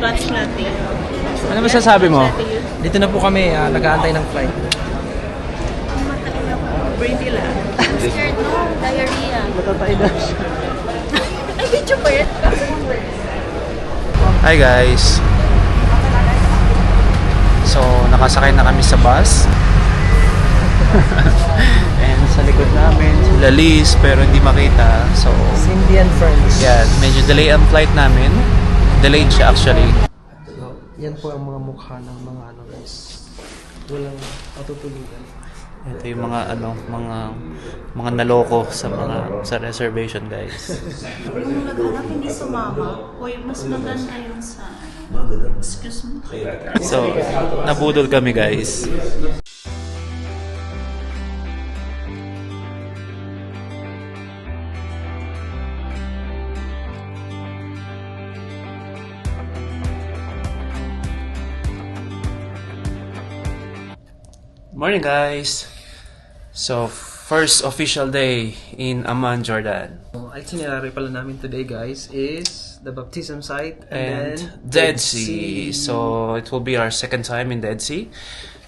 Scotch latte. Ano masasabi mo? Scotch latte yun. Dito na po kami, nag-aantay ng flight. Ang matain ako. Brainy lang. Scared no? Diarrhea. Matatay na siya. Ay, video pa yun? Hi guys! So, nakasakay na kami sa bus. And sa likod namin, sila Liz, pero hindi makita. So, Cindy and friends. yeah, medyo delay ang flight namin. Delayed siya actually. So, yan po ang mga mukha ng mga ano guys. Walang matutulugan. Ito yung mga naloko sa reservation guys. Nung naghanap hindi sumama, uy, mas maganda yung sa... Excuse me? So, nabudol kami guys. Morning guys! So, first official day in Amman, Jordan. So, itinerary pala namin today guys is the baptism site And then Dead Sea. So, it will be our second time in Dead Sea.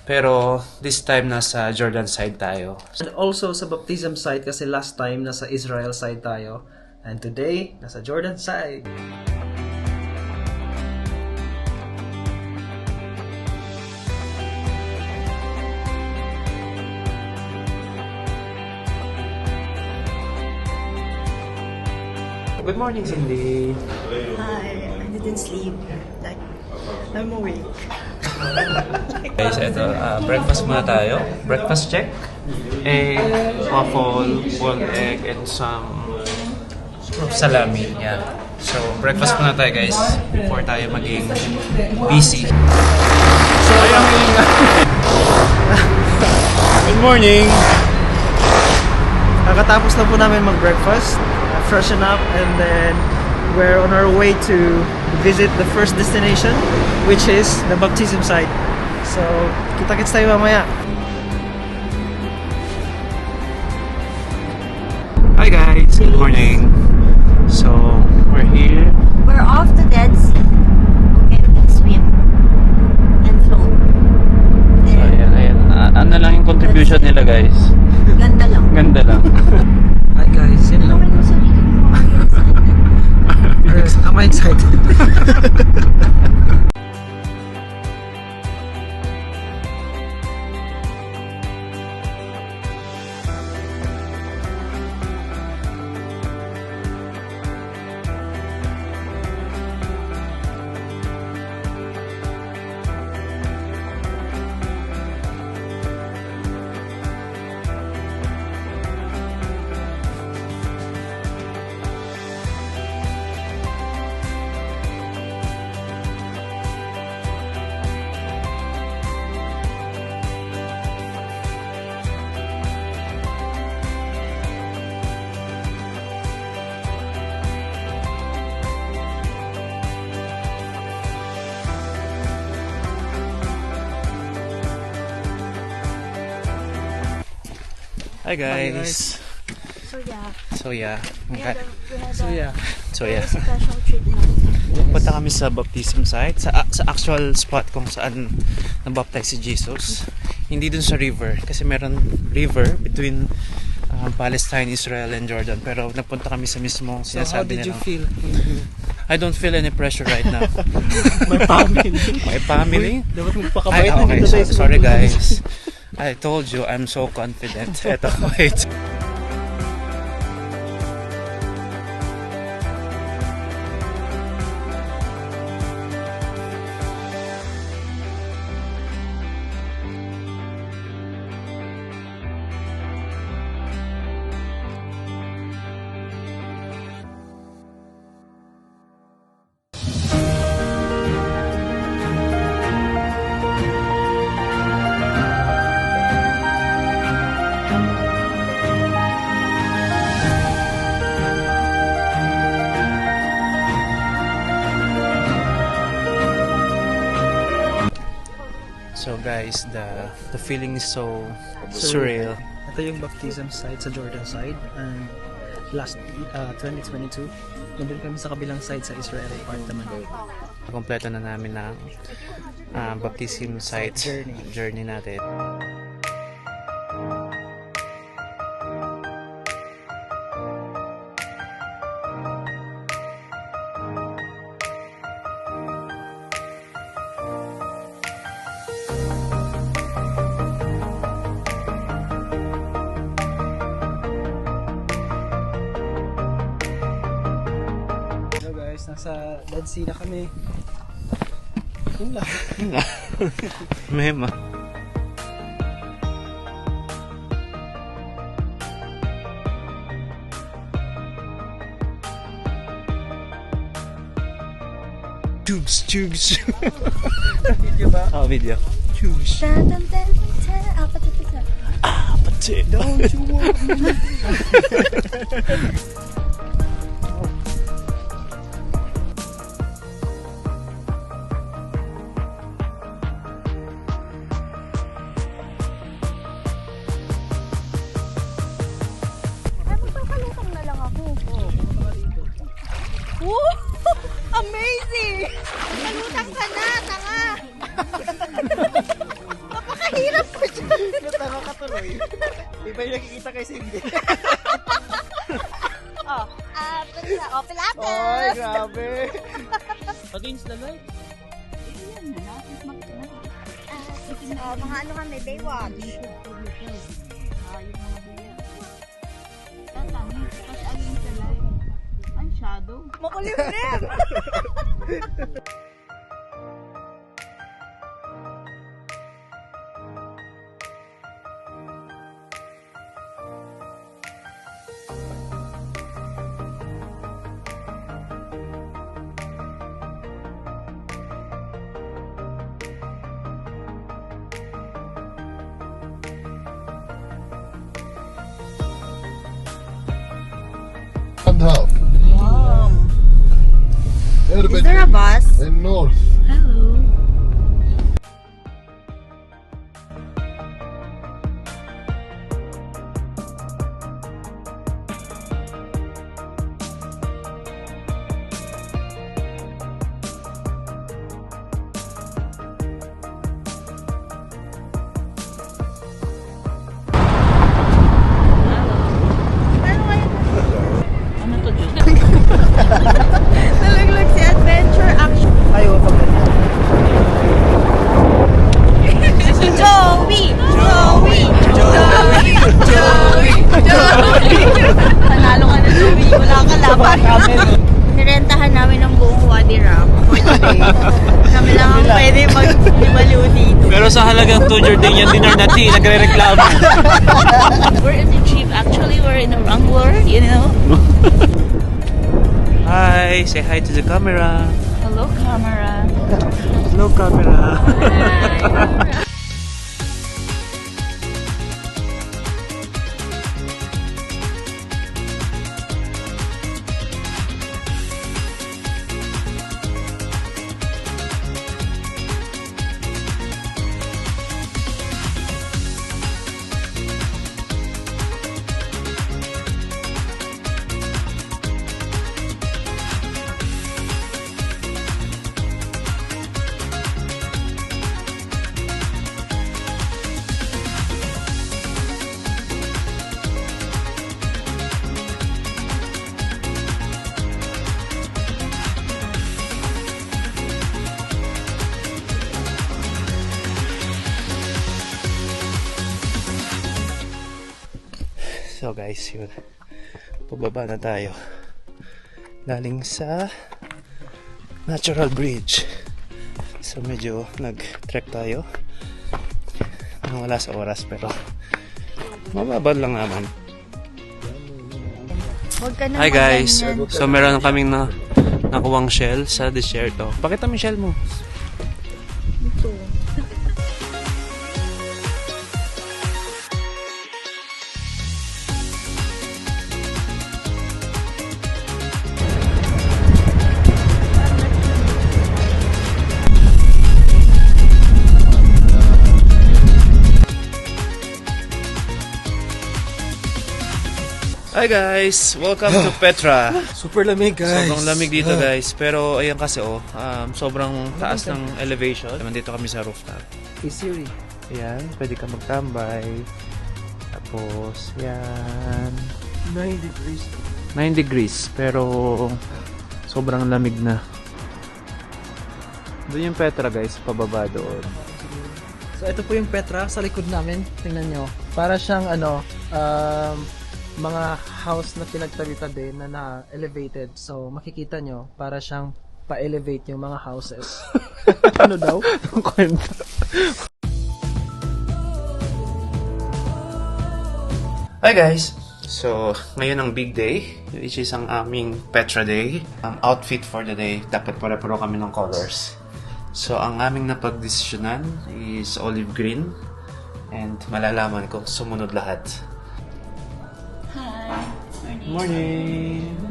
Pero, this time nasa Jordan side tayo. And also sa baptism site kasi last time nasa Israel side tayo. And today, nasa Jordan side. Good morning, Cindy. Hi, I didn't sleep. Like, I'm awake. Guys, ito, breakfast muna tayo. Breakfast check. Egg, waffle, boiled egg, and some salami. Yeah. So, breakfast muna tayo guys before tayo maging busy. So, good morning! Kakatapos na po namin mag-breakfast, freshen up, and then we're on our way to visit the first destination, which is the baptism site. So, kita-kits tayo mamaya. Hi guys, good morning. So, we're here. We're off the Dead Sea. Okay, we can swim and float. So, ayan. Ano lang yung contribution nila guys? Ganda lang. Ganda lang. Hi guys, yun lang. Gawin mo sarili mo. Am I excited? Hi guys. So yeah, Okay. So yeah, So yeah. special treatment. Punta kami sa baptism site, sa actual spot kung saan nabaptize si Jesus. Hindi dun sa river, kasi meron river between Palestine, Israel, and Jordan. Pero napunta kami sa mismong so how sinasabi did you nilang. feel? I don't feel any pressure right now. My family. My family? Dapat Ay, magpakabait na okay, dito tayo sa sorry mga- guys. I told you, I'm so confident. Eto, wait. So guys, the feeling is so surreal. Ito yung baptism site sa Jordan side, and last 2022. Nandun kami sa kabilang side sa Israel part naman. Kompleto na namin ng baptism site journey natin. Nasa Dead Sea na kami. Yun lang. Mema. Tubes. Video ba? Oh, video. Tubes. Apatid. Don't you want me? Amazing! Nalutang ka na, tanga! Napakahirap ko dyan! Tanga ka tuloy. Iba yung nakikita kay Cindy. Pilates! Ay, grabe! Against the light. Mga ano kami, Baywatch. Shadow. Makulimlim! And half. Wow. Is Is there a bus? in north. Hello. Nalaglag si Adventure Action. Ayaw pa ganyan. Joey! Panalo ka na, Joey. Wala ka laban. Nirentahan namin ng buong Wadi Ram for today. Kami lang ang pwede mag-baliw dito. Pero sa halagang 2 Jordanian dinar na tea, nagre-reklamo. We're in the jeep. Actually, we're in a Wrangler, you know? Hi, say hi to the camera. Hello, camera. Hello, camera. So guys, yun. Pababa na tayo. Galing sa Natural Bridge. So medyo nag-trek tayo. Wala sa oras pero mababad lang naman. Hi guys! So meron kaming nakuwang shell sa desierto. Pakita mo yung shell mo. Ito. Hi guys! Welcome to Petra. Super lamig, guys. Sobrang lamig dito guys. Pero ayan kasi sobrang taas ng elevation. Nandito kami sa rooftop. Hey Siri. Ayan, pwede ka magtambay. Tapos, yan. 9 degrees. 9 degrees, pero sobrang lamig na. Doon yung Petra guys, pababa doon. So ito po yung Petra sa likod namin. Tingnan nyo. Para siyang mga house na pinagtabi-tabi na na-elevated. So makikita nyo, para siyang pa-elevate yung mga houses. Ano daw? Kwento. Hi guys! So, ngayon ang big day, which is ang aming Petra Day. Ang outfit for the day, dapat pare-paro kami ng colors. So, ang aming napagdesisyonan is olive green. And malalaman kung sumunod lahat. Hi. Morning!